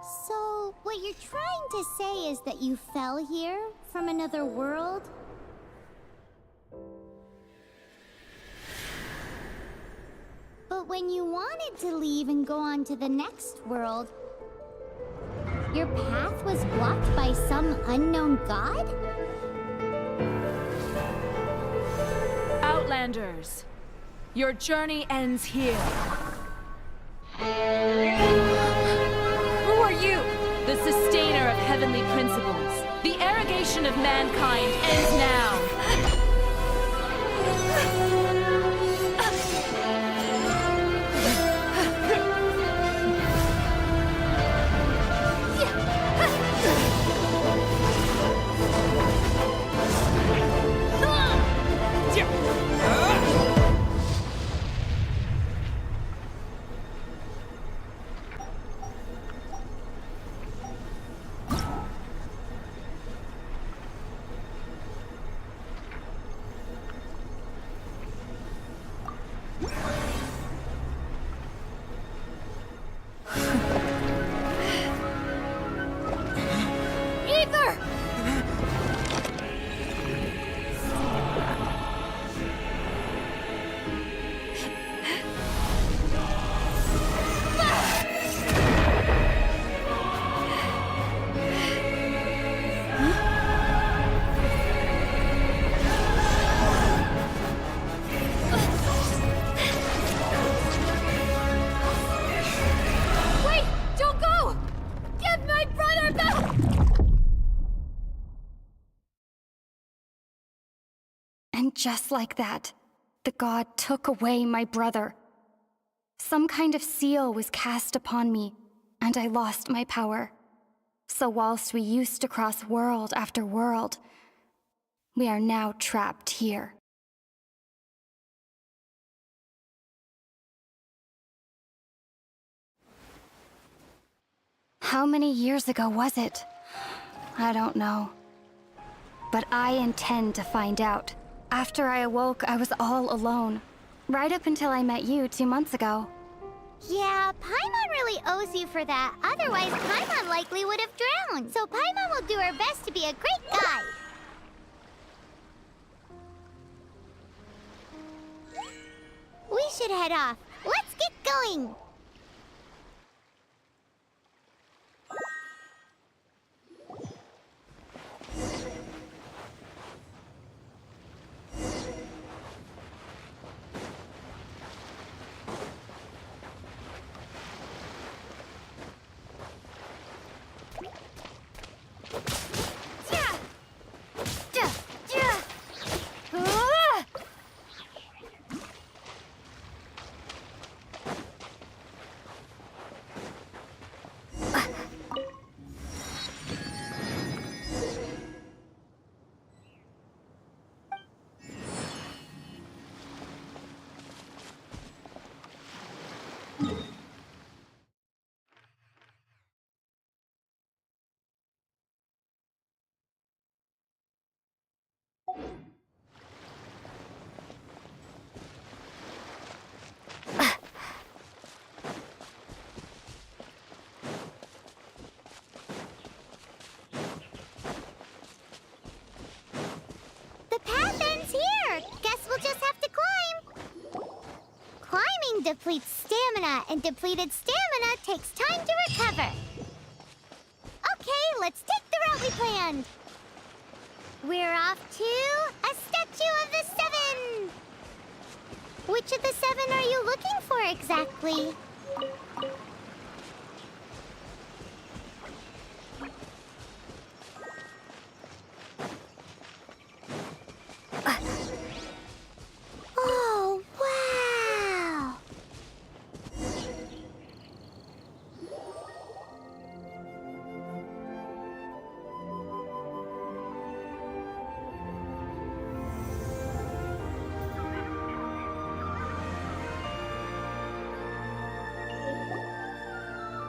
So, what you're trying to say is that you fell here from another world? But when you wanted to leave and go on to the next world, your path was blocked by some unknown god? Outlanders, your journey ends here. Who are you? The sustainer of heavenly principles. The arrogation of mankind ends now. And just like that, the god took away my brother. Some kind of seal was cast upon me, and I lost my power. So whilst we used to cross world after world, we are now trapped here. How many years ago was it? I don't know. But I intend to find out. After I awoke, I was all alone. Right up until I met you 2 months ago. Yeah, Paimon really owes you for that. Otherwise, Paimon likely would have drowned. So Paimon will do her best to be a great guide. We should head off. Let's get going. The path ends here. Guess we'll just have to climb. Climbing depletes stamina, and depleted stamina takes time to recover. Okay, let's take the route we planned. We're off to a Statue of the Seven. Which of the 7 are you looking for exactly? Oh, wow!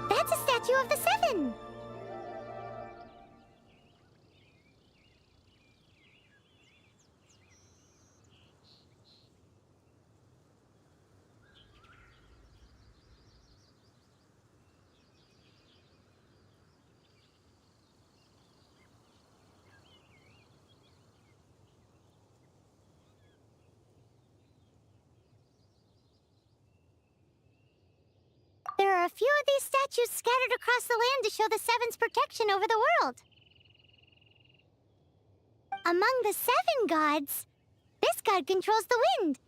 That's a Statue of the Seven! are a few of these statues scattered across the land to show the Seven's protection over the world. Among the 7 gods, this god controls the wind.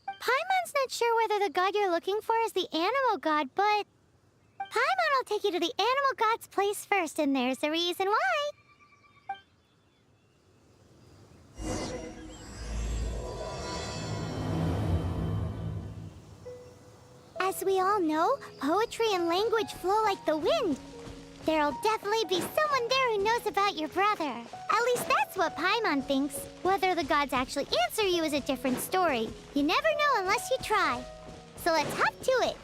Paimon's not sure whether the god you're looking for is the animal god, but Paimon will take you to the animal god's place first, and there's the reason why. As we all know, poetry and language flow like the wind. There'll definitely be someone there who knows about your brother. At least that's what Paimon thinks. Whether the gods actually answer you is a different story. You never know unless you try. So let's hop to it.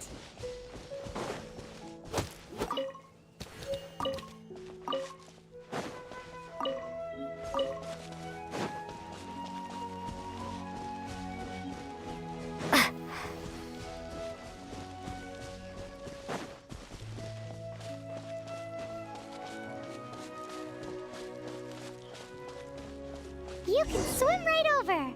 You can swim right over.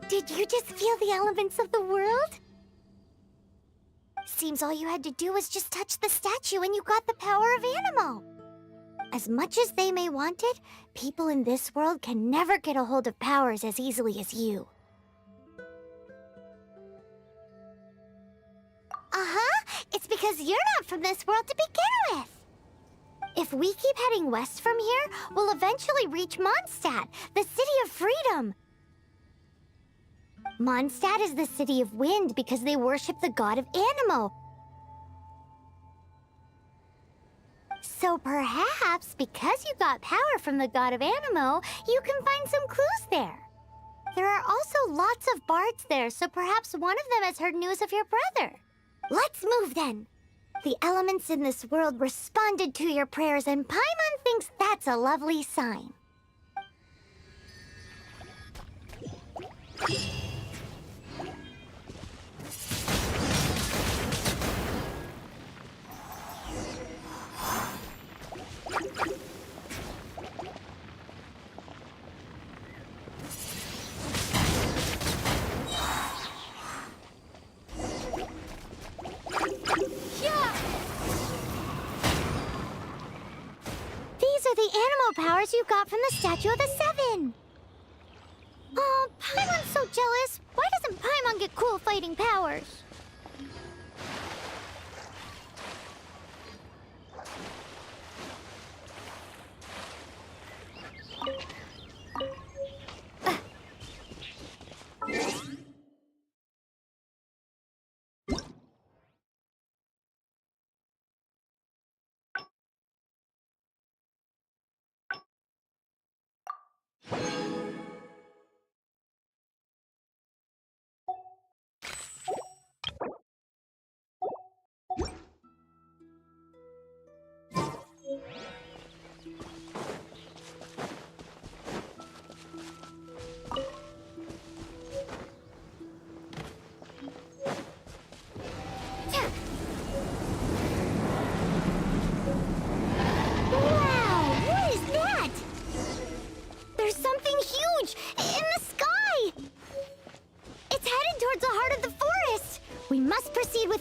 Did you just feel the elements of the world? Seems all you had to do was just touch the statue and you got the power of Animo. As much as they may want it, people in this world can never get a hold of powers as easily as you. It's because you're not from this world to begin with. If we keep heading west from here, we'll eventually reach Mondstadt, the City of Freedom. Mondstadt is the City of Wind because they worship the god of Animo. So perhaps, because you got power from the god of Animo, you can find some clues there. There are also lots of bards there, so perhaps one of them has heard news of your brother. Let's move then. The elements in this world responded to your prayers, and Paimon thinks that's a lovely sign. The animal powers you got from the Statue of the Seven. Oh, Paimon's so jealous. Why doesn't Paimon get cool fighting powers?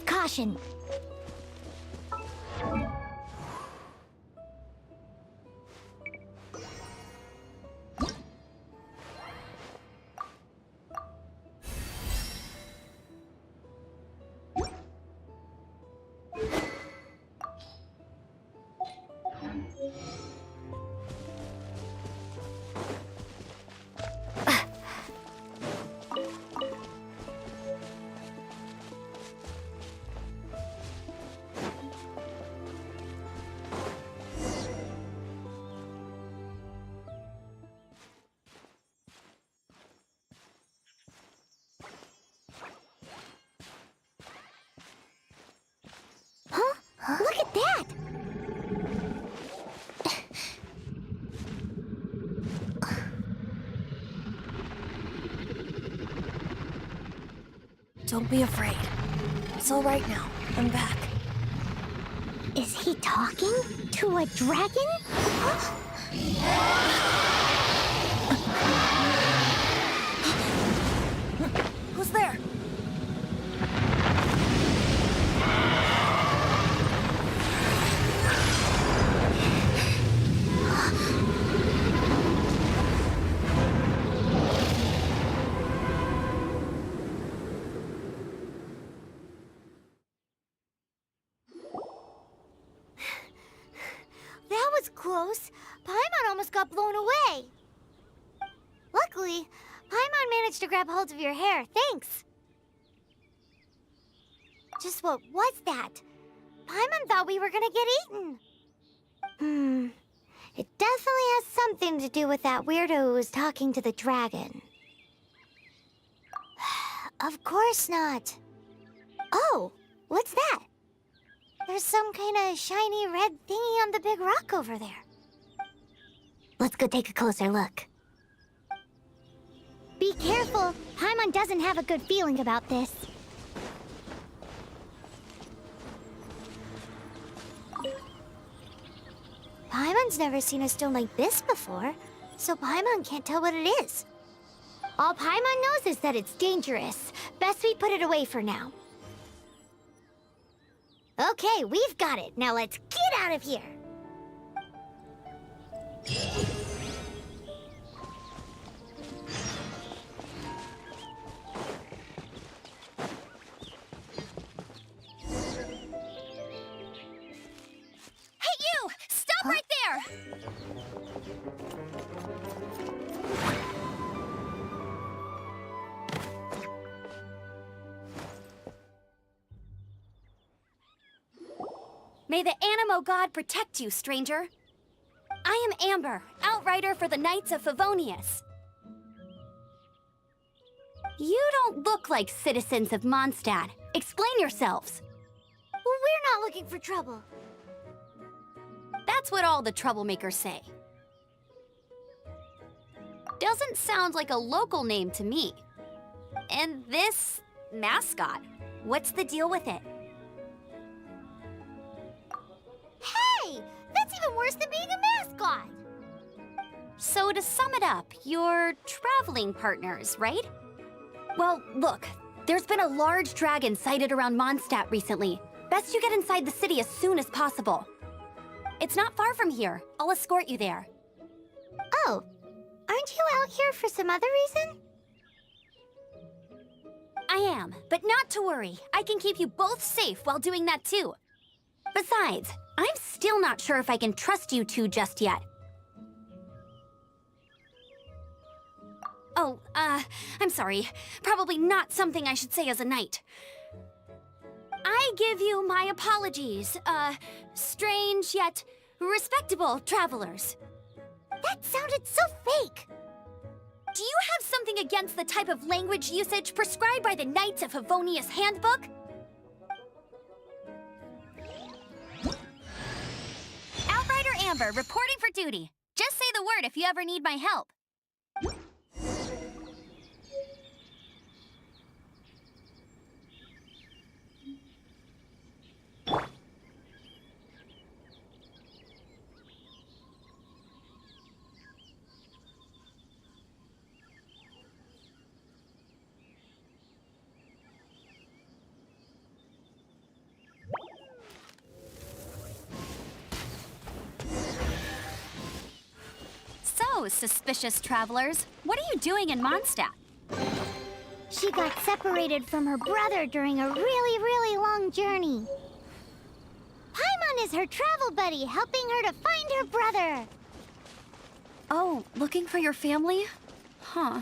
Caution. Don't be afraid. It's all right now. I'm back. Is he talking to a dragon? Who's there? That was close. Paimon almost got blown away. Luckily, Paimon managed to grab hold of your hair. Thanks. Just what was that? Paimon thought we were gonna get eaten. It definitely has something to do with that weirdo who was talking to the dragon. Of course not. Oh, what's that? There's some kind of shiny red thingy on the big rock over there. Let's go take a closer look. Be careful. Paimon doesn't have a good feeling about this. Paimon's never seen a stone like this before, so Paimon can't tell what it is. All Paimon knows is that it's dangerous. Best we put it away for now. Okay, we've got it. Now let's get out of here. Hey, you! Stop right there! May the Animo God protect you, stranger. I am Amber, outrider for the Knights of Favonius. You don't look like citizens of Mondstadt. Explain yourselves. Well, we're not looking for trouble. That's what all the troublemakers say. Doesn't sound like a local name to me. And this mascot, what's the deal with it? Hey! That's even worse than being a mascot! So to sum it up, you're traveling partners, right? Well, look, there's been a large dragon sighted around Mondstadt recently. Best you get inside the city as soon as possible. It's not far from here. I'll escort you there. Oh, aren't you out here for some other reason? I am, but not to worry. I can keep you both safe while doing that too. Besides, I'm still not sure if I can trust you two just yet. Oh, I'm sorry. Probably not something I should say as a knight. I give you my apologies, strange yet respectable travelers. That sounded so fake! Do you have something against the type of language usage prescribed by the Knights of Favonius Handbook? Outrider Amber, reporting for duty. Just say the word if you ever need my help. So, suspicious travelers, what are you doing in Mondstadt? She got separated from her brother during a really long journey. Paimon is her travel buddy, helping her to find her brother. Oh, looking for your family? Huh.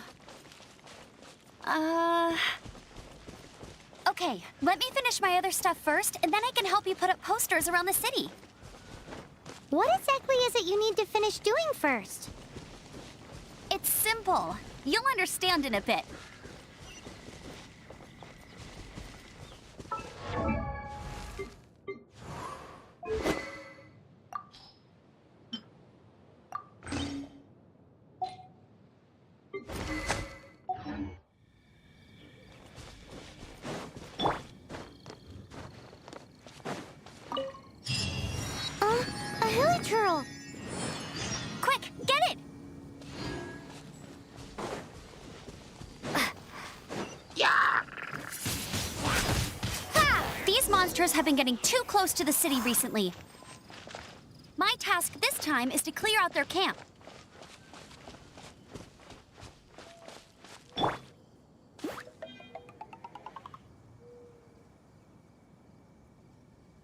Okay, let me finish my other stuff first, and then I can help you put up posters around the city. What exactly is it you need to finish doing first? It's simple. You'll understand in a bit. monsters have been getting too close to the city recently. My task this time is to clear out their camp.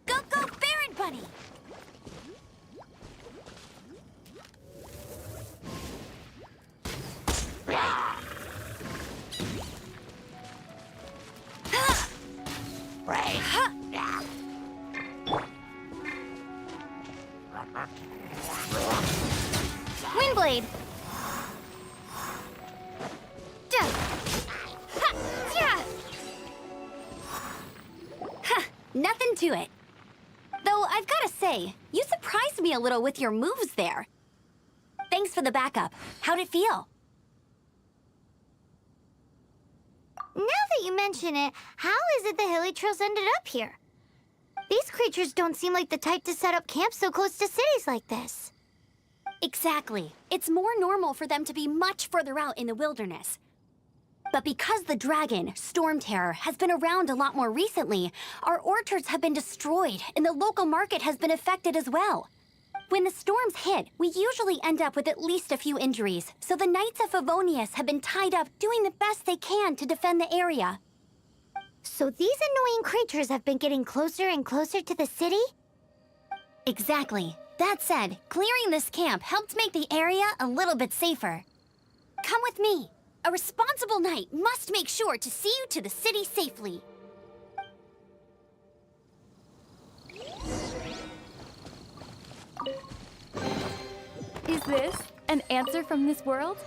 Go, go, Baron Bunny! Windblade! Duh. Ha! Yeah! Ha! Nothing to it. Though I've gotta say, you surprised me a little with your moves there. Thanks for the backup. How'd it feel? Now that you mention it, how is it the Hilly Trails ended up here? These creatures don't seem like the type to set up camp so close to cities like this. Exactly. It's more normal for them to be much further out in the wilderness. But because the dragon, Storm Terror, has been around a lot more recently, our orchards have been destroyed and the local market has been affected as well. When the storms hit, we usually end up with at least a few injuries, so the Knights of Favonius have been tied up doing the best they can to defend the area. So these annoying creatures have been getting closer and closer to the city? Exactly. That said, clearing this camp helped make the area a little bit safer. Come with me. A responsible knight must make sure to see you to the city safely. Is this an answer from this world?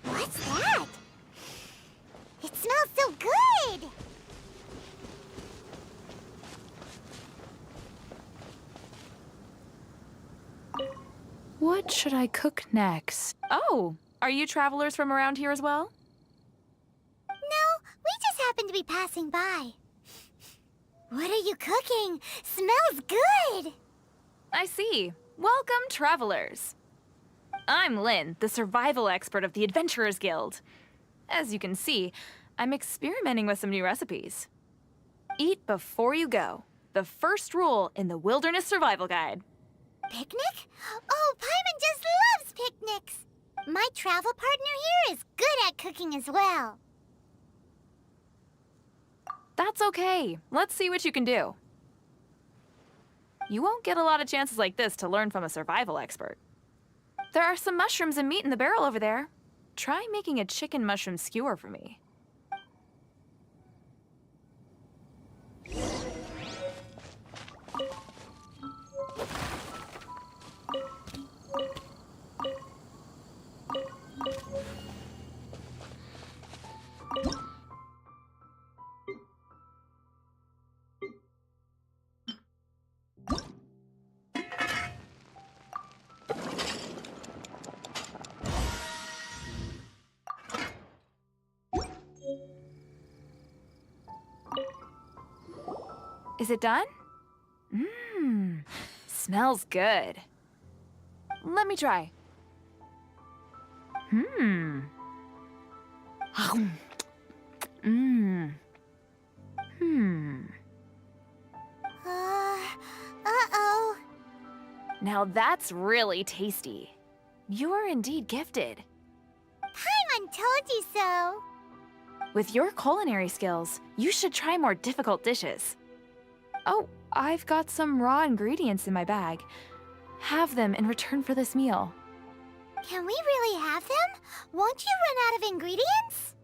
What's that? It smells so good! What should I cook next? Oh, are you travelers from around here as well? No, we just happen to be passing by. What are you cooking? Smells good! I see. Welcome, travelers. I'm Lynn, the survival expert of the Adventurers Guild. As you can see, I'm experimenting with some new recipes. Eat before you go. The first rule in the Wilderness Survival Guide. Picnic? Oh, Paimon just loves picnics! My travel partner here is good at cooking as well. That's okay. Let's see what you can do. You won't get a lot of chances like this to learn from a survival expert. There are some mushrooms and meat in the barrel over there. Try making a chicken mushroom skewer for me. Is it done? Mmm, smells good. Let me try. Mmm. Mmm. Hmm. Uh-oh. Now that's really tasty. You're indeed gifted. Paimon told you so. With your culinary skills, you should try more difficult dishes. Oh, I've got some raw ingredients in my bag. Have them in return for this meal. Can we really have them? Won't you run out of ingredients?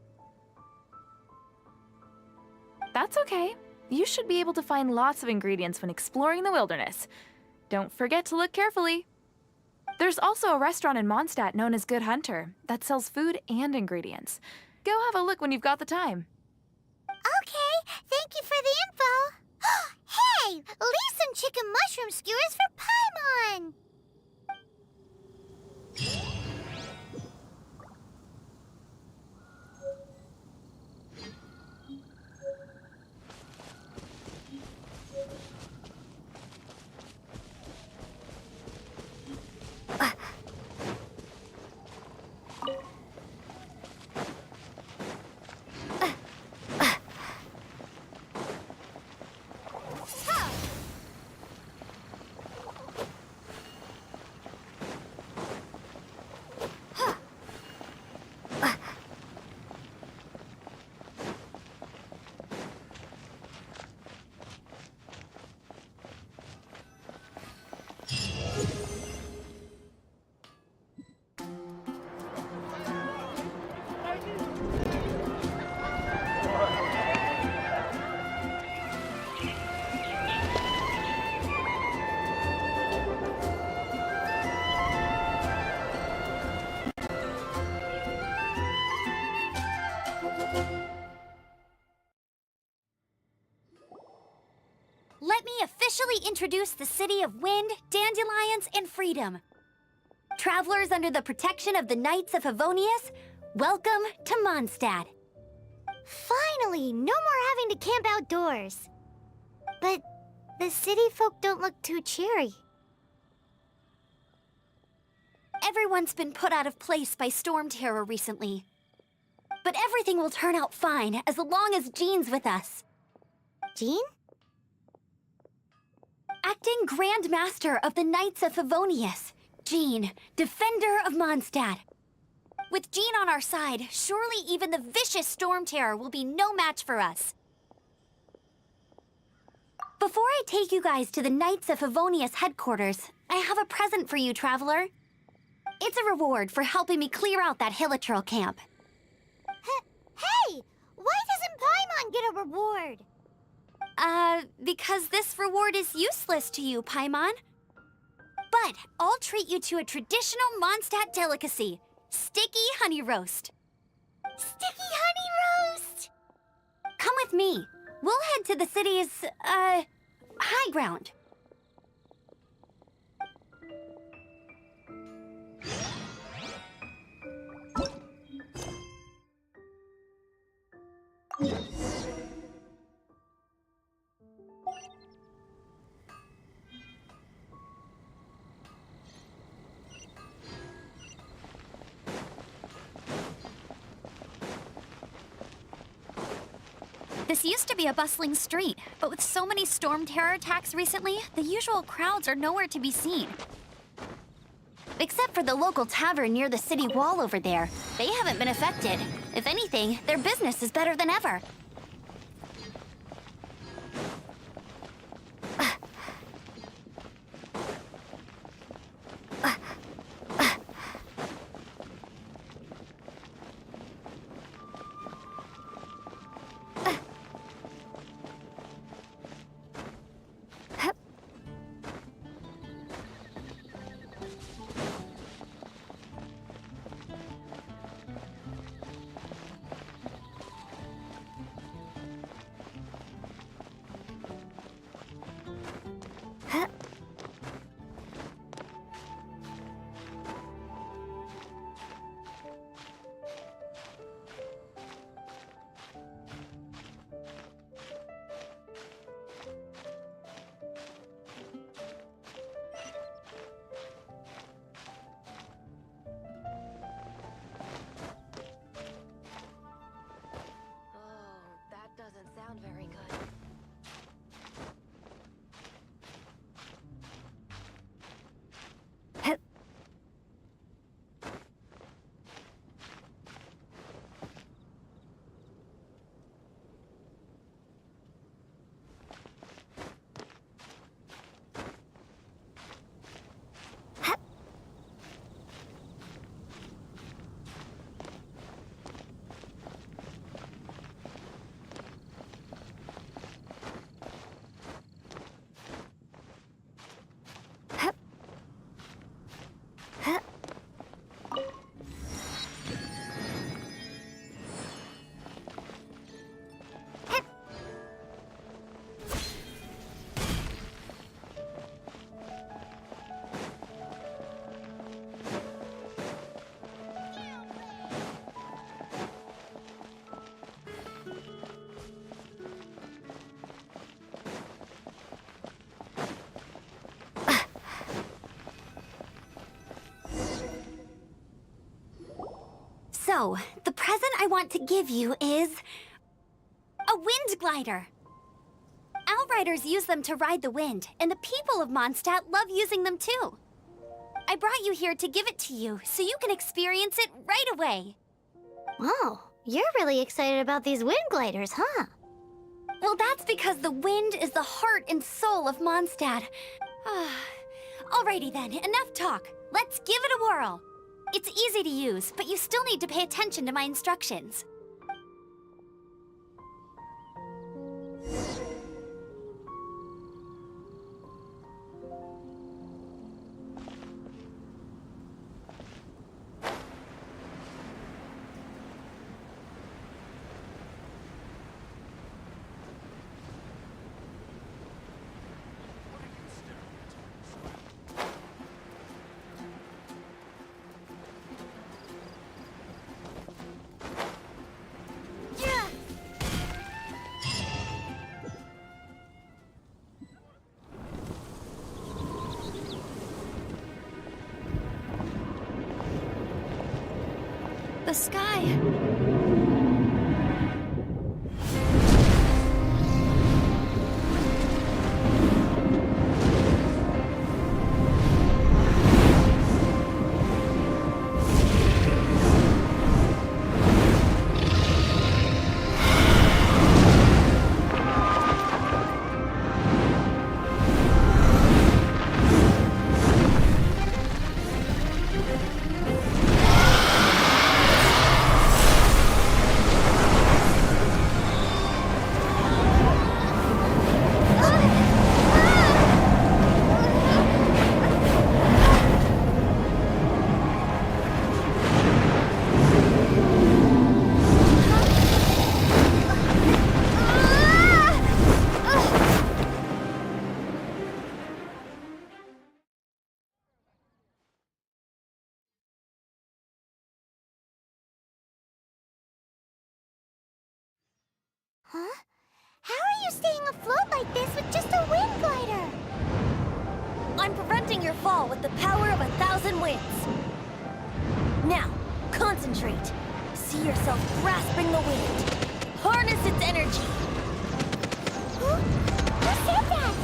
That's okay. You should be able to find lots of ingredients when exploring the wilderness. Don't forget to look carefully. There's also a restaurant in Mondstadt known as Good Hunter that sells food and ingredients. Go have a look when you've got the time. Okay, thank you for the info. Hey, leave some chicken mushroom skewers for Paimon. Let me officially introduce the City of Wind, Dandelions, and Freedom. Travelers under the protection of the Knights of Favonius, welcome to Mondstadt. Finally, no more having to camp outdoors. But the city folk don't look too cheery. Everyone's been put out of place by storm terror recently. But everything will turn out fine as long as Jean's with us. Jean? Acting Grand Master of the Knights of Favonius, Jean, Defender of Mondstadt. With Jean on our side, surely even the vicious storm terror will be no match for us. Before I take you guys to the Knights of Favonius headquarters, I have a present for you, Traveler. It's a reward for helping me clear out that Hilitril camp. Hey! Why doesn't Paimon get a reward? Because this reward is useless to you, Paimon. But I'll treat you to a traditional Mondstadt delicacy, sticky honey roast. Sticky honey roast! Come with me. We'll head to the city's, high ground. This used to be a bustling street, but with so many storm terror attacks recently, the usual crowds are nowhere to be seen. Except for the local tavern near the city wall over there. They haven't been affected. If anything, their business is better than ever. So, the present I want to give you is... a wind glider. Outriders use them to ride the wind, and the people of Mondstadt love using them too. I brought you here to give it to you, so you can experience it right away. Oh, you're really excited about these wind gliders, huh? Well, that's because the wind is the heart and soul of Mondstadt. Alrighty then, enough talk. Let's give it a whirl. It's easy to use, but you still need to pay attention to my instructions. The sky. Huh? How are you staying afloat like this with just a wind glider? I'm preventing your fall with the power of 1,000 winds. Now, concentrate. See yourself grasping the wind. Harness its energy. Who said that?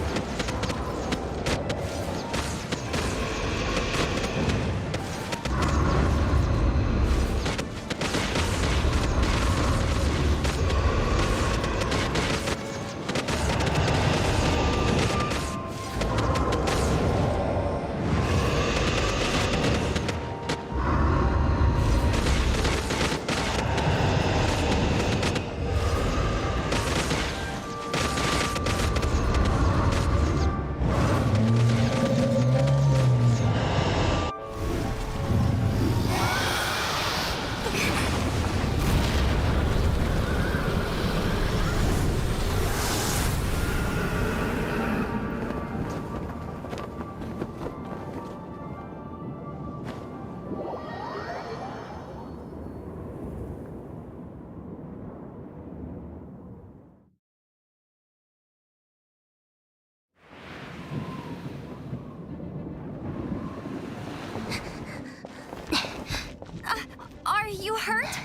Are you hurt?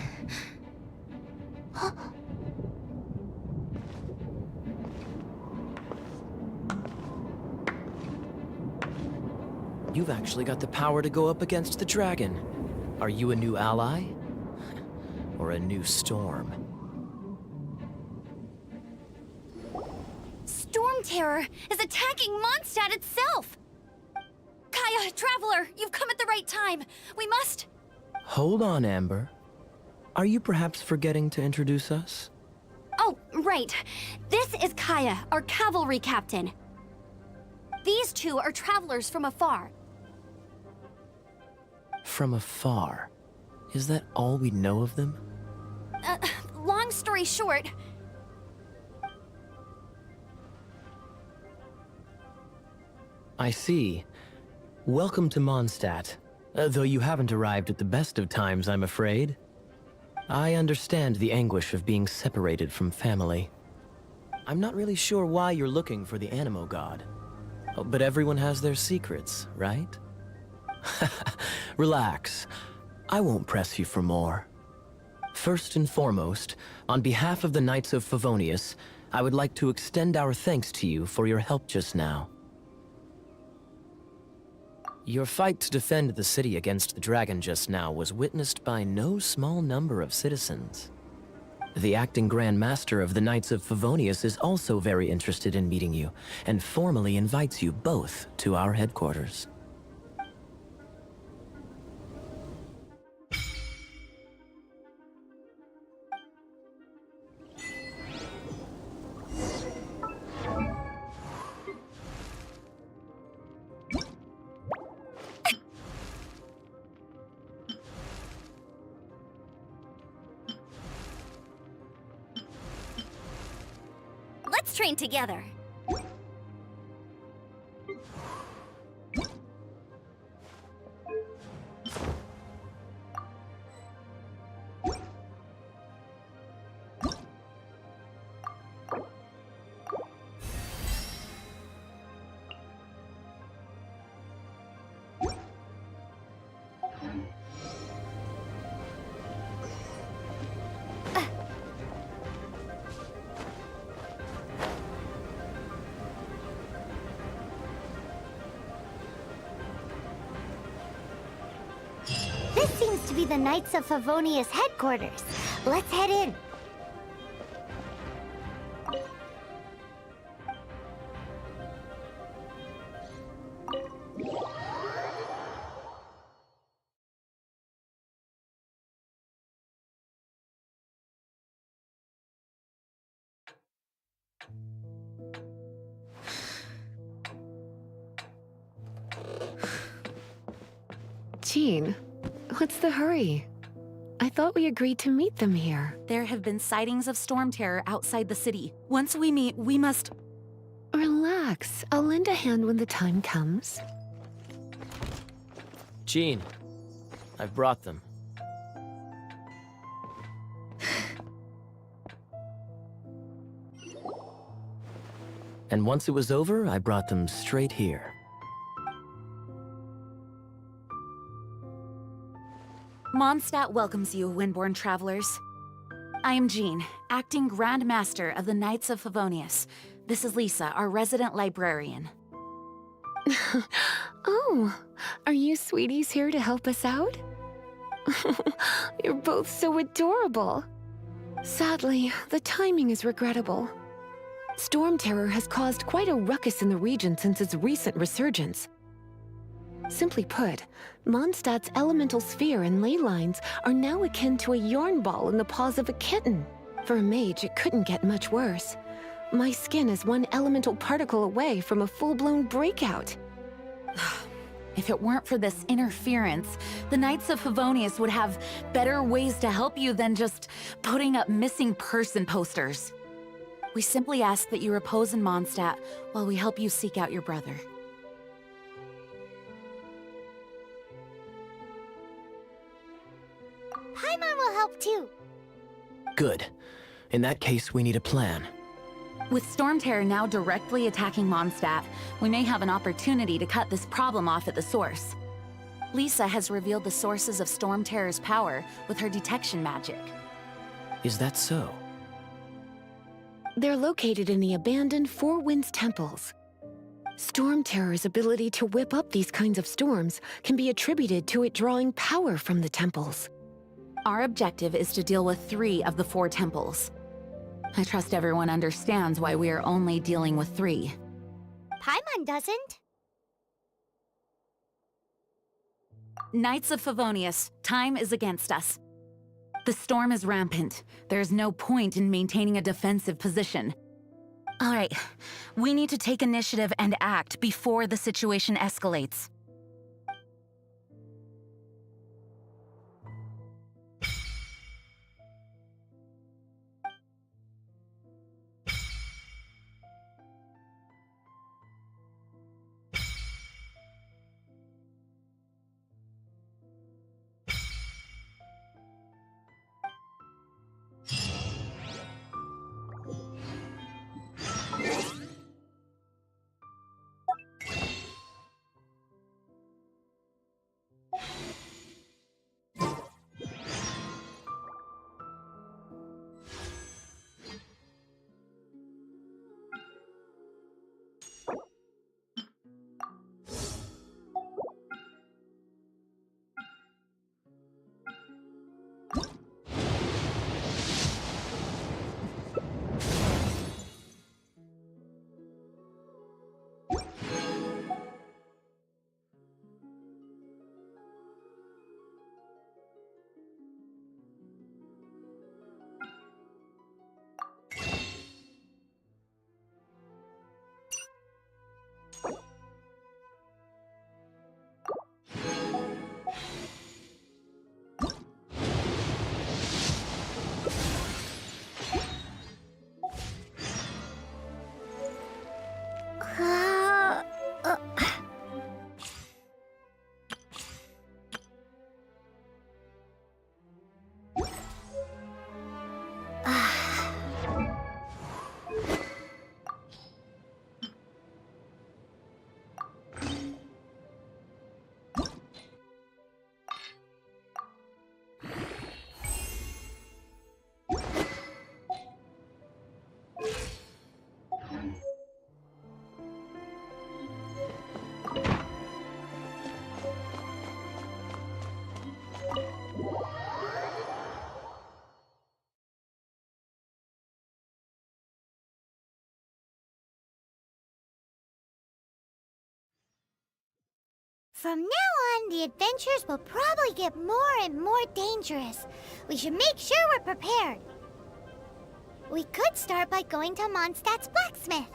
You've actually got the power to go up against the dragon. Are you a new ally? Or a new storm? Storm Terror is attacking Mondstadt itself! Kaya, Traveler, you've come at the right time. We must... Hold on, Amber. Are you perhaps forgetting to introduce us? Oh, right. This is Kaya, our cavalry captain. These two are travelers from afar. From afar. Is that all we know of them? Long story short... I see. Welcome to Mondstadt. Though you haven't arrived at the best of times, I'm afraid. I understand the anguish of being separated from family. I'm not really sure why you're looking for the Animo God. Oh, but everyone has their secrets, right? Relax. I won't press you for more. First and foremost, on behalf of the Knights of Favonius, I would like to extend our thanks to you for your help just now. Your fight to defend the city against the dragon just now was witnessed by no small number of citizens. The acting Grand Master of the Knights of Favonius is also very interested in meeting you, and formally invites you both to our headquarters. Let's train together. This seems to be the Knights of Favonius headquarters. Let's head in. Jean, what's the hurry? I thought we agreed to meet them here. There have been sightings of storm terror outside the city. Once we meet, we must... Relax. I'll lend a hand when the time comes. Jean, I've brought them. And once it was over, I brought them straight here. Mondstadt welcomes you, Windborn travelers. I am Jean, acting Grand Master of the Knights of Favonius. This is Lisa, our resident librarian. Oh, are you sweeties here to help us out? You're both so adorable. Sadly, the timing is regrettable. Storm terror has caused quite a ruckus in the region since its recent resurgence. Simply put, Mondstadt's elemental sphere and ley lines are now akin to a yarn ball in the paws of a kitten. For a mage, it couldn't get much worse. My skin is one elemental particle away from a full-blown breakout. If it weren't for this interference, the Knights of Favonius would have better ways to help you than just putting up missing person posters. We simply ask that you repose in Mondstadt while we help you seek out your brother. Paimon will help too. Good. In that case, we need a plan. With Storm Terror now directly attacking Mondstadt, we may have an opportunity to cut this problem off at the source. Lisa has revealed the sources of Storm Terror's power with her detection magic. Is that so? They're located in the abandoned Four Winds temples. Storm Terror's ability to whip up these kinds of storms can be attributed to it drawing power from the temples. Our objective is to deal with 3 of the 4 temples. I trust everyone understands why we are only dealing with 3. Paimon doesn't. Knights of Favonius, time is against us. The storm is rampant. There's no point in maintaining a defensive position. All right, we need to take initiative and act before the situation escalates. From now on, the adventures will probably get more and more dangerous. We should make sure we're prepared. We could start by going to Mondstadt's blacksmith.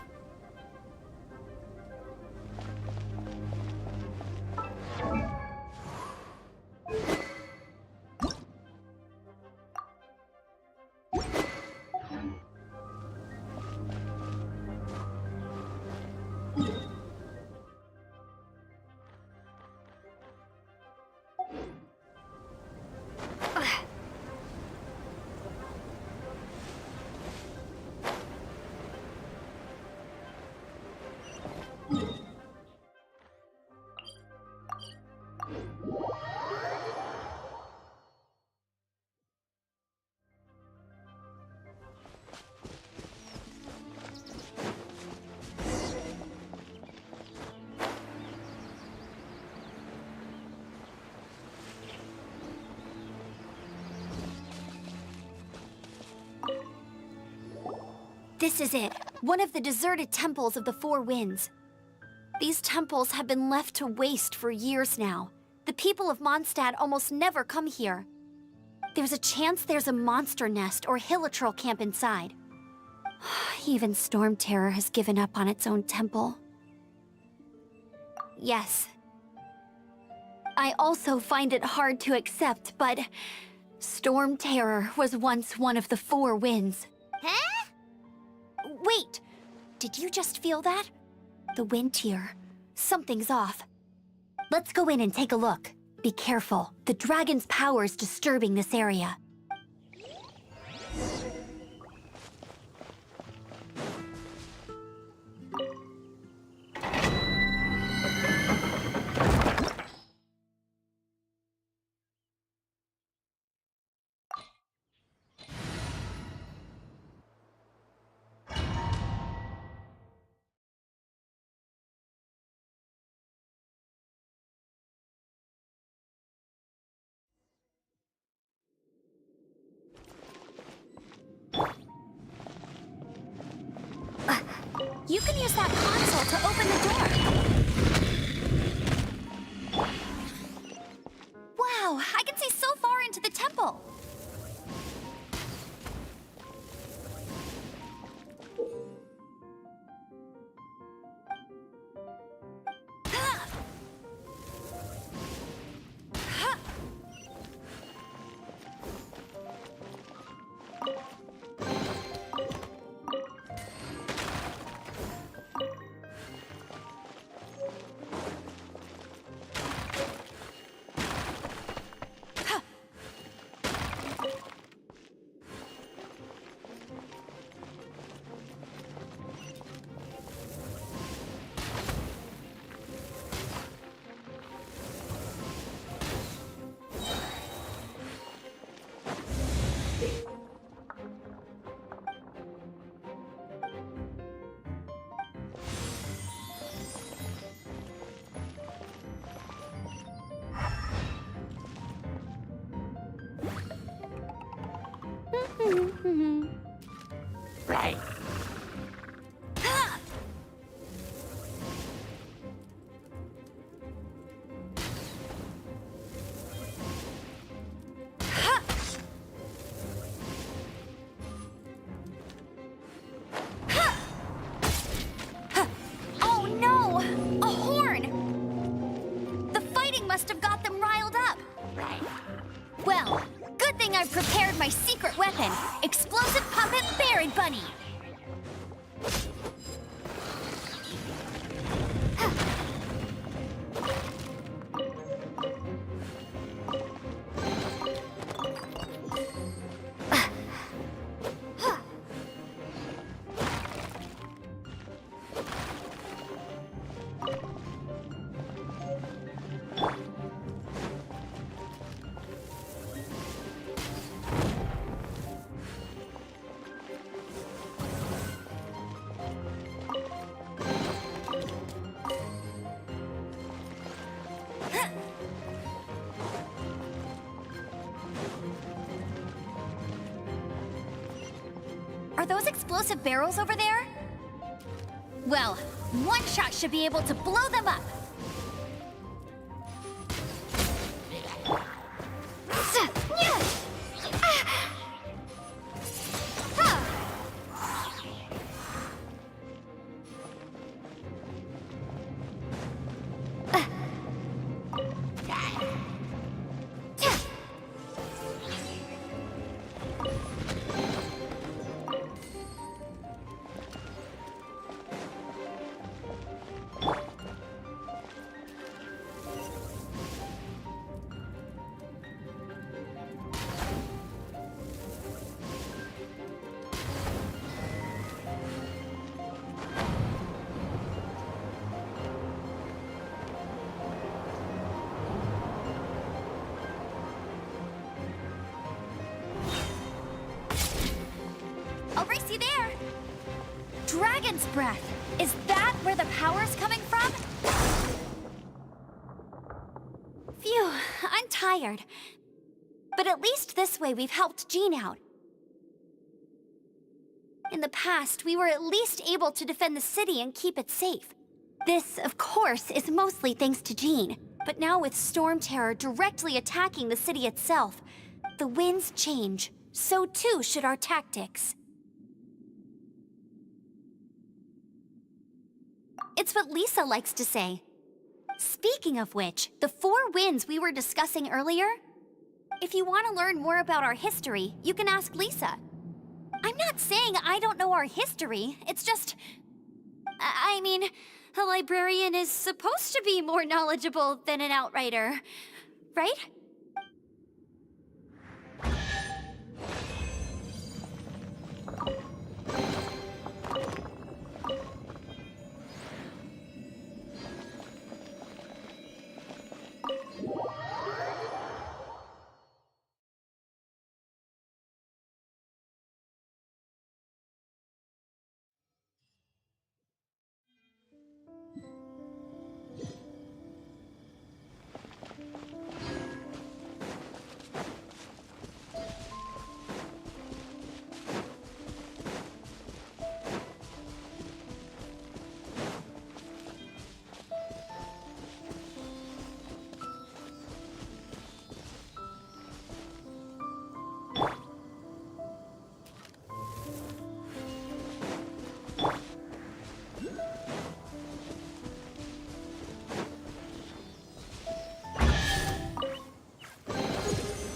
This is it, one of the deserted temples of the Four Winds. These temples have been left to waste for years now. The people of Mondstadt almost never come here. There's a chance there's a monster nest or hilichurl camp inside. Even Storm Terror has given up on its own temple. Yes. I also find it hard to accept, but Storm Terror was once one of the Four Winds. Huh? Wait! Did you just feel that? The wind here. Something's off. Let's go in and take a look. Be careful. The dragon's power is disturbing this area. You can use that console to open the door. Wow, I can see so far into the temple. Right. Oh no! A horn! The fighting must have got them riled up. Right. Well, good thing I've prepared my secret weapon, Explosive Puppet Berry Bunny. Are those explosive barrels over there? Well, one shot should be able to blow them up. dragon's breath! Is that where the power's coming from? Phew, I'm tired. But at least this way we've helped Jean out. In the past, we were at least able to defend the city and keep it safe. This, of course, is mostly thanks to Jean. But now with Storm Terror directly attacking the city itself, the winds change. So too should our tactics. It's what Lisa likes to say. Speaking of which, the 4 winds we were discussing earlier, if you want to learn more about our history, you can ask Lisa. I'm not saying I don't know our history, it's just... I mean, a librarian is supposed to be more knowledgeable than an outrider, right?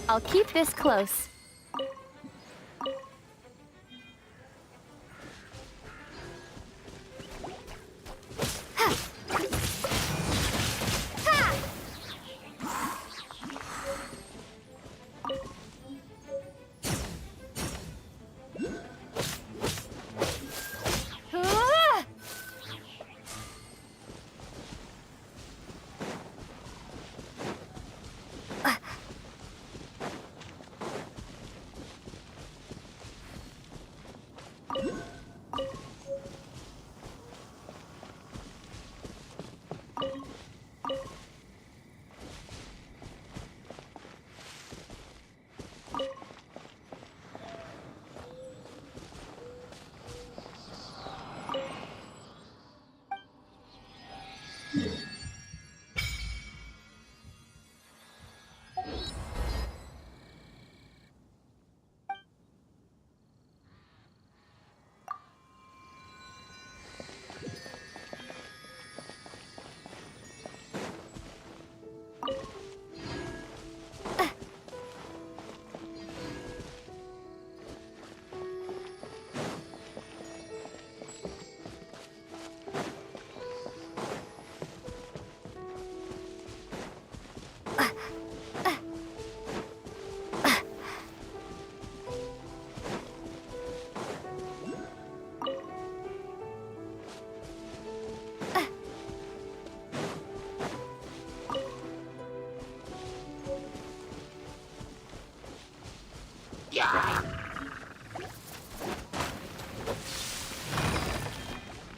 I'll keep this close.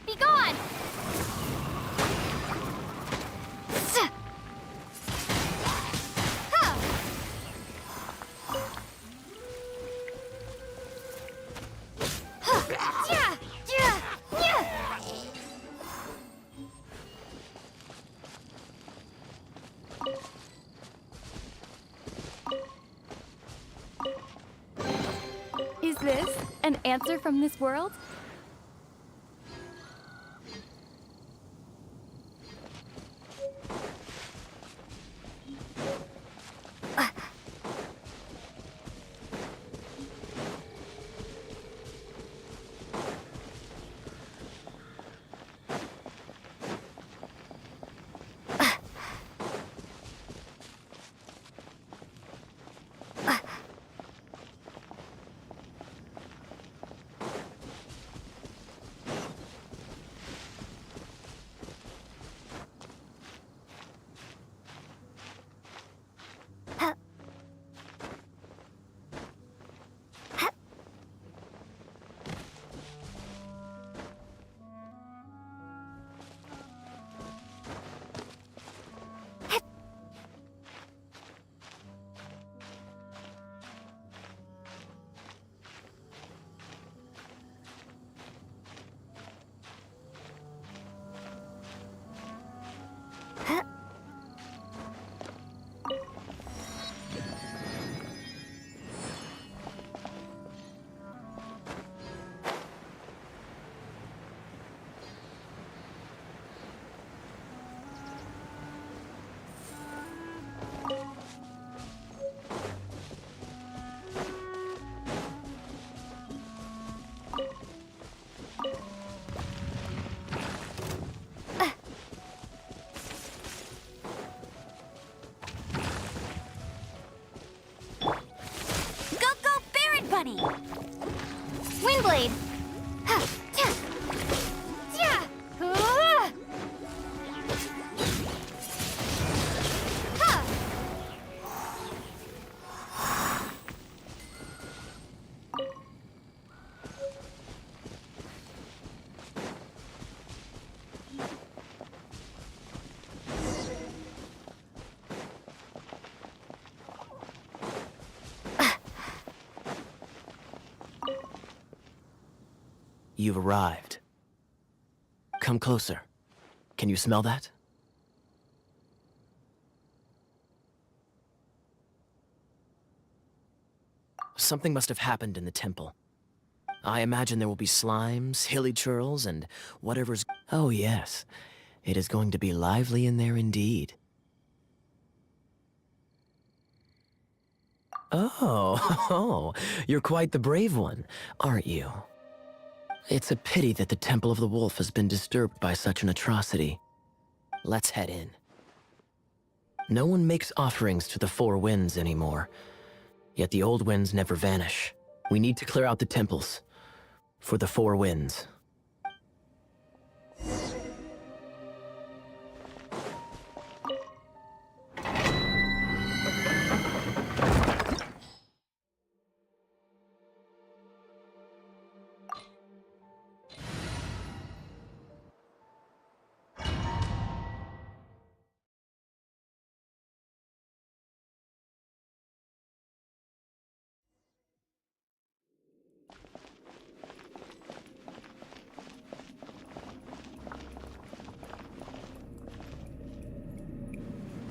Be gone! Is this an answer from this world? you've arrived. Come closer. Can you smell that? Something must have happened in the temple. I imagine there will be slimes, hilly churls, and whatever's... Oh yes, it is going to be lively in there indeed. Oh, you're quite the brave one, aren't you? It's a pity that the Temple of the Wolf has been disturbed by such an atrocity. Let's head in. No one makes offerings to the Four Winds anymore, yet the old winds never vanish. We need to clear out the temples for the Four Winds.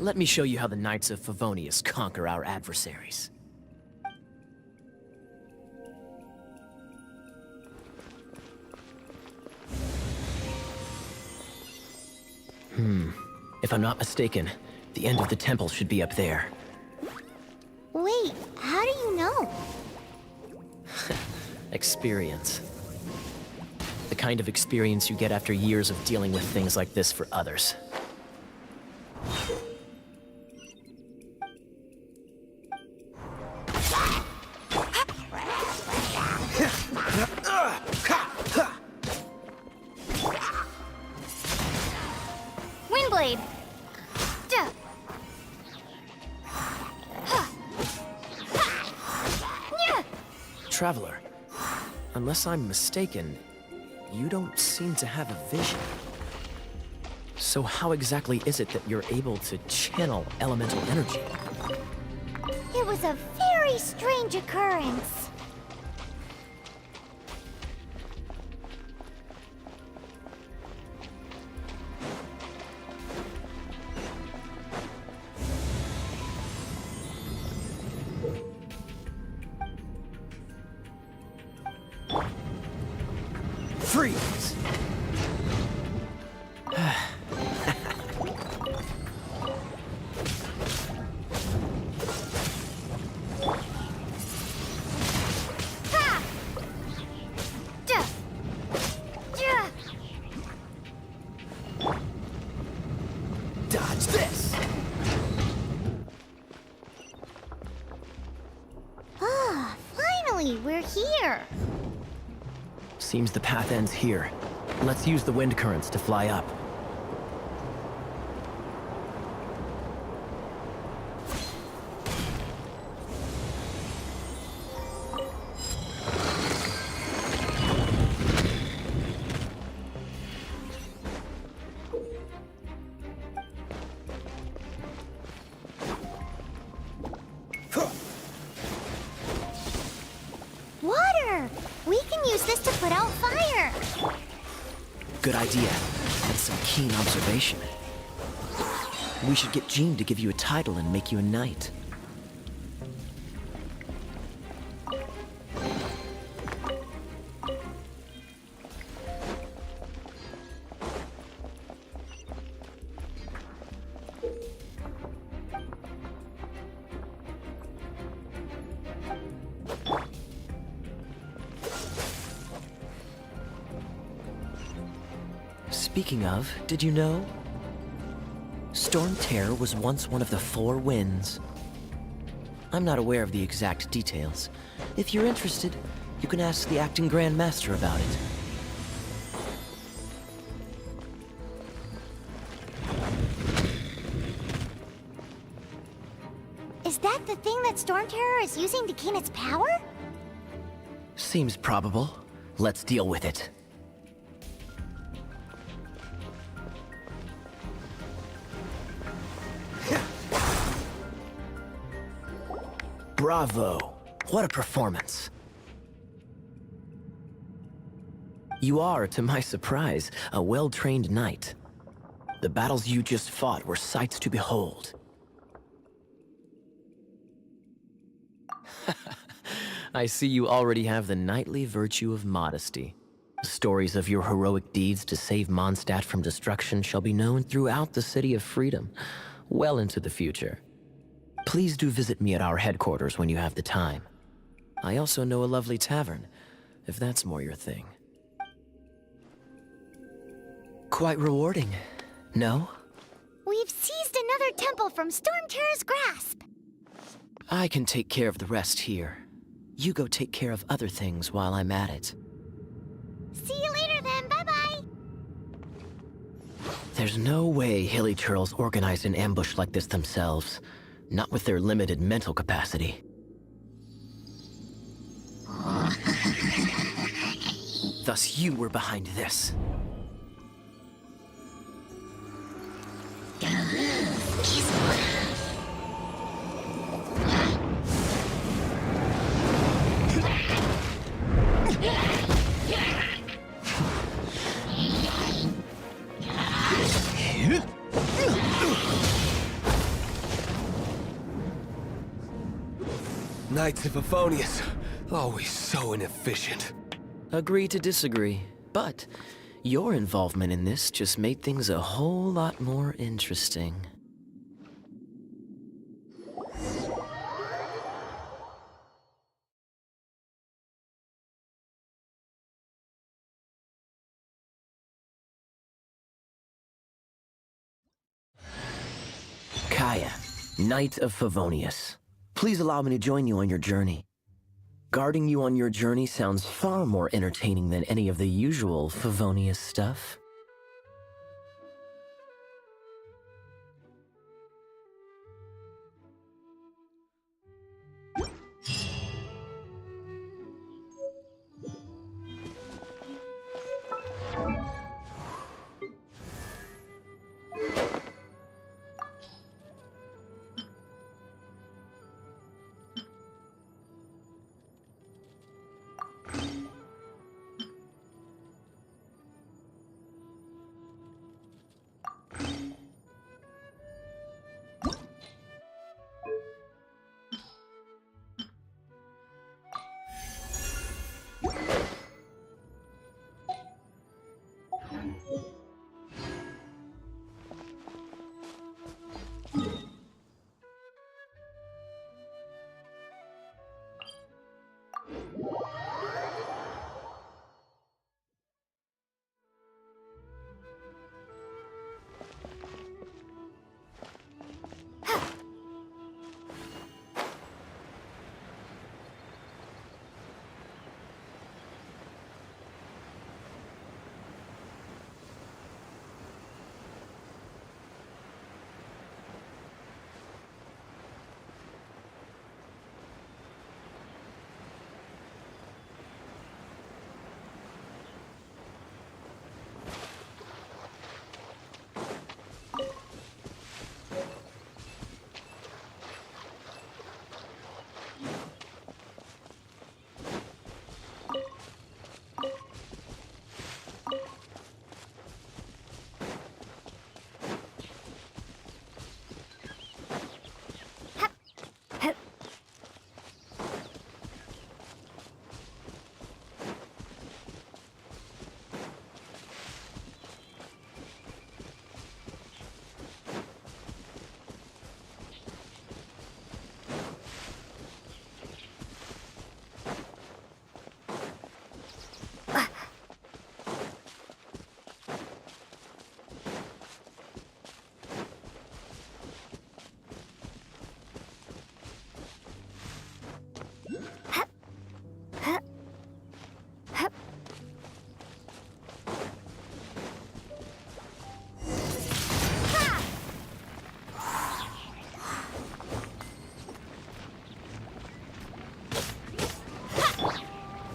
Let me show you how the Knights of Favonius conquer our adversaries. If I'm not mistaken, the end of the temple should be up there. Wait, how do you know? Experience. The kind of experience you get after years of dealing with things like this for others. Windblade! Duh. Traveler, unless I'm mistaken, you don't seem to have a vision. So how exactly is it that you're able to channel elemental energy? It was a very strange occurrence. Freeze! Dodge this! Ah, finally, we're here. Seems the path ends here. Let's use the wind currents to fly up. Water! We can use this to put out fire. Good idea. That's some keen observation. We should get Jean to give you a title and make you a knight. Speaking of, did you know? Storm Terror was once one of the Four Winds. I'm not aware of the exact details. If you're interested, you can ask the acting Grand Master about it. Is that the thing that Storm Terror is using to gain its power? Seems probable. Let's deal with it. Bravo! What a performance! You are, to my surprise, a well-trained knight. The battles you just fought were sights to behold. I see you already have the knightly virtue of modesty. Stories of your heroic deeds to save Mondstadt from destruction shall be known throughout the City of Freedom, well into the future. Please do visit me at our headquarters when you have the time. I also know a lovely tavern, if that's more your thing. Quite rewarding, no? We've seized another temple from Stormterror's grasp. I can take care of the rest here. You go take care of other things while I'm at it. See you later then, bye-bye. There's no way Hilly Churls organized an ambush like this themselves. Not with their limited mental capacity. Thus you were behind this. Knights of Favonius, always so inefficient. Agree to disagree, but your involvement in this just made things a whole lot more interesting. Kaya, Knight of Favonius. Please allow me to join you on your journey. Guarding you on your journey sounds far more entertaining than any of the usual Favonius stuff.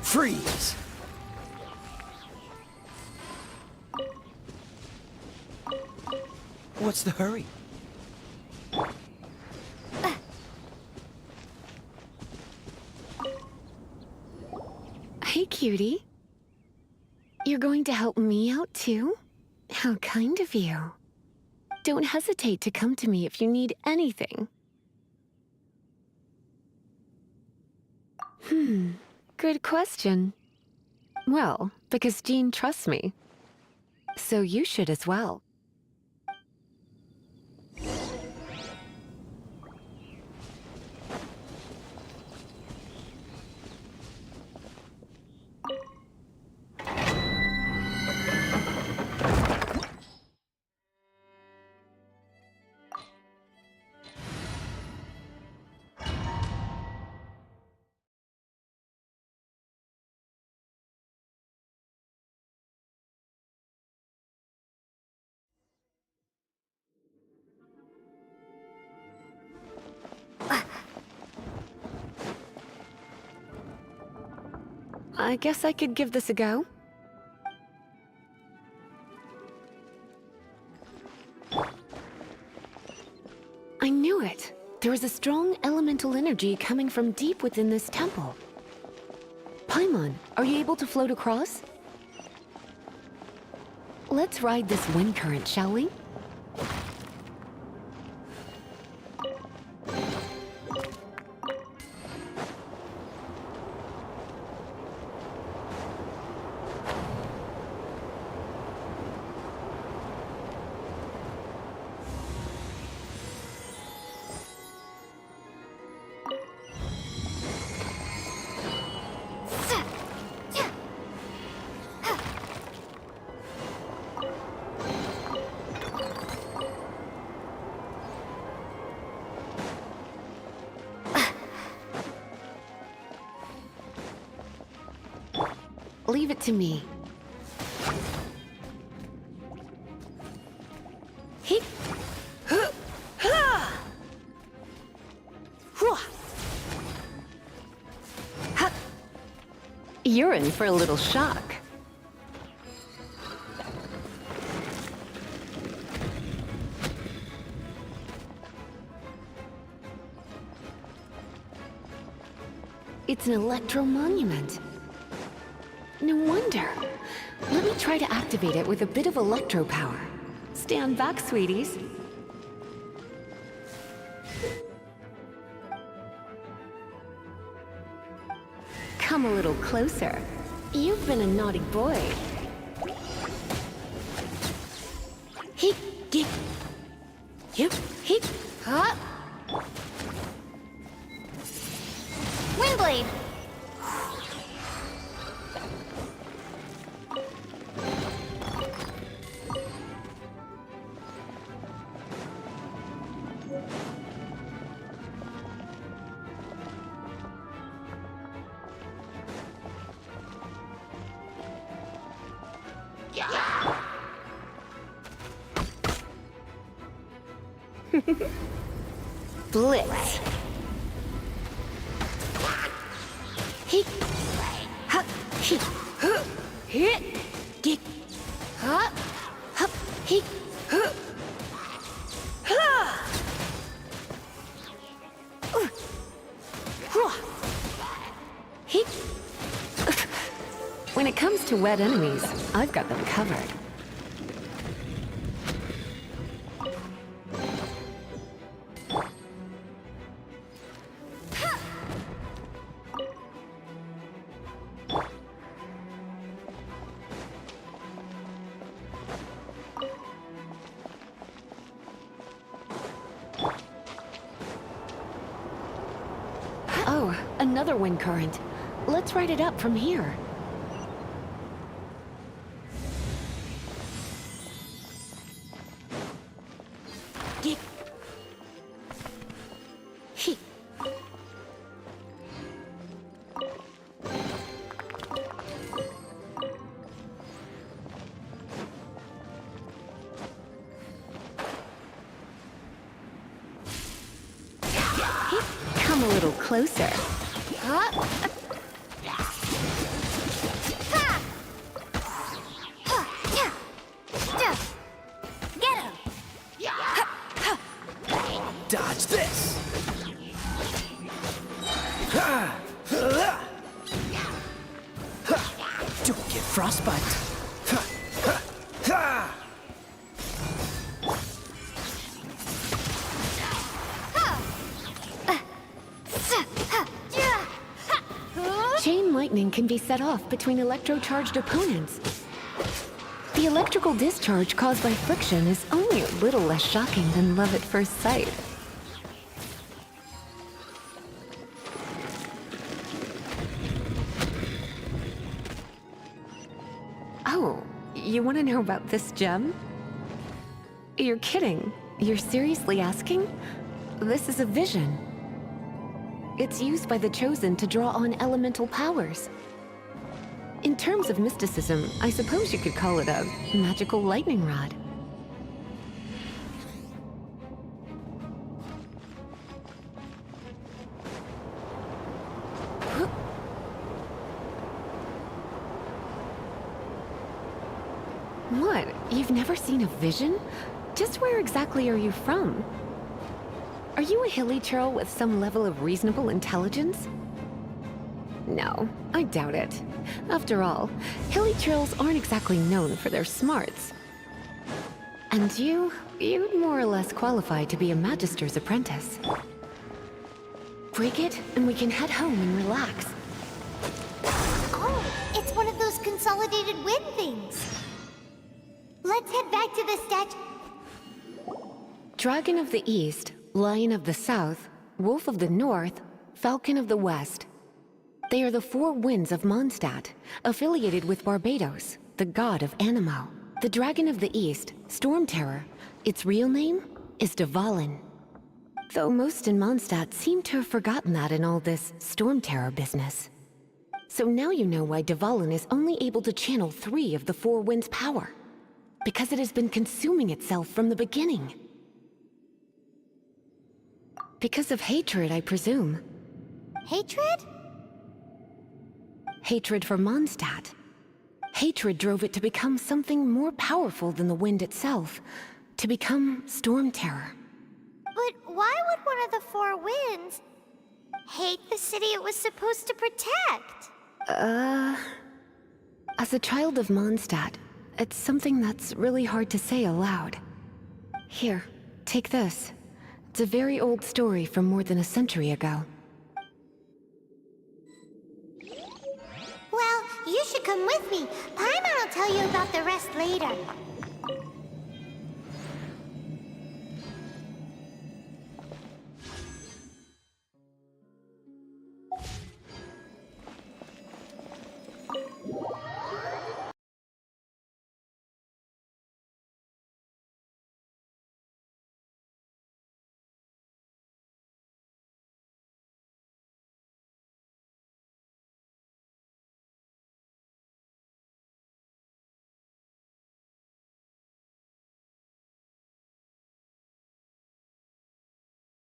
Freeze! What's the hurry? Hey, cutie. You're going to help me out too? How kind of you. Don't hesitate to come to me if you need anything. Good question. Well, because Jean trusts me. So you should as well. I guess I could give this a go. I knew it. There is a strong elemental energy coming from deep within this temple. Paimon, are you able to float across? Let's ride this wind current, shall we? Leave it to me. Heep. You're in for a little shock. It's an electro monument. No wonder. Let me try to activate it with a bit of electro power. Stand back, sweeties. Come a little closer. You've been a naughty boy. Heep, geep. Heep, heep, hop. Windblade! Blitz. Heep. Hup. Heep. Hit. Geek. Hop. Hup. Heep. Heep. When it comes to wet enemies, I've got them covered. Oh, another wind current. Let's ride it up from here. Geek. He. Come a little closer. Get him! Dodge this! Don't get frostbite. lightning can be set off between electro-charged opponents. The electrical discharge caused by friction is only a little less shocking than love at first sight. Oh, you want to know about this gem? You're kidding. You're seriously asking? This is a vision. It's used by the Chosen to draw on elemental powers. In terms of mysticism, I suppose you could call it a magical lightning rod. What? You've never seen a vision? Just where exactly are you from? Are you a hilly churl with some level of reasonable intelligence? No, I doubt it. After all, hilly churls aren't exactly known for their smarts. And you'd more or less qualify to be a Magister's apprentice. Break it, and we can head home and relax. Oh, it's one of those consolidated wind things. Let's head back to the statue. Dragon of the East, Lion of the South, Wolf of the North, Falcon of the West. They are the four winds of Mondstadt, affiliated with Barbados, the god of Anemo. The Dragon of the East, Storm Terror, its real name is Dvalin. Though most in Mondstadt seem to have forgotten that in all this Storm Terror business. So now you know why Dvalin is only able to channel 3 of the four winds' power. Because it has been consuming itself from the beginning. Because of hatred, I presume. Hatred? Hatred for Mondstadt. Hatred drove it to become something more powerful than the wind itself. To become Storm Terror. But why would one of the four winds hate the city it was supposed to protect? As a child of Mondstadt, it's something that's really hard to say aloud. Here, take this. It's a very old story from more than a century ago. Well, you should come with me. Paimon will tell you about the rest later.